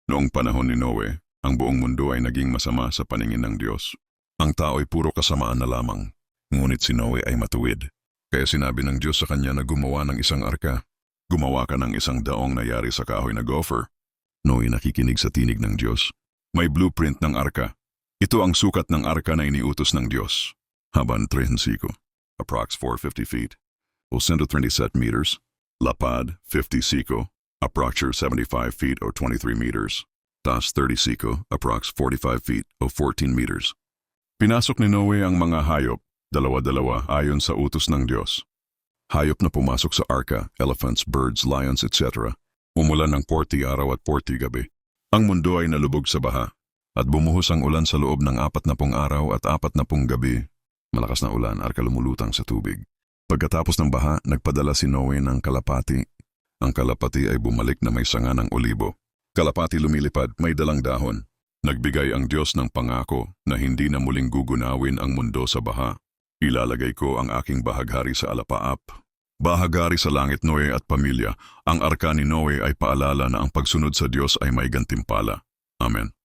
Noong panahon ni Noe, ang buong mundo ay naging masama sa paningin ng Diyos. Ang tao ay puro kasamaan na lamang, ngunit si Noe ay matuwid. Kaya sinabi ng Diyos sa kanya na gumawa ng isang arka. Gumawa ka ng isang daong na yari sa kahoy na gopher. Noe nakikinig sa tinig ng Diyos. May blueprint ng arka. Ito ang sukat ng arka na iniutos ng Diyos. Haban 35, approx 450 feet, o 137 meters. Lapad 50 siko, approx 75 feet o 23 meters. Taas 30 siko, approx 45 feet o 14 meters. Pinasok ni Noe ang mga hayop, dalawa-dalawa ayon sa utos ng Diyos. Hayop na pumasok sa arka, elephants, birds, lions, etc. Umulan ng 40 araw at 40 gabi. Ang mundo ay nalubog sa baha, at bumuhos ang ulan sa loob ng 40 araw at 40 gabi. Malakas na ulan, arka lumulutang sa tubig. Pagkatapos ng baha, nagpadala si Noe ng kalapati. Ang kalapati ay bumalik na may sanga ng olibo. Kalapati lumilipad, may dalang dahon. Nagbigay ang Diyos ng pangako na hindi na muling gugunawin ang mundo sa baha. Ilalagay ko ang aking bahaghari sa alapaap. Bahaghari sa langit, Noe at pamilya. Ang arka ni Noe ay paalala na ang pagsunod sa Diyos ay may gantimpala. Amen.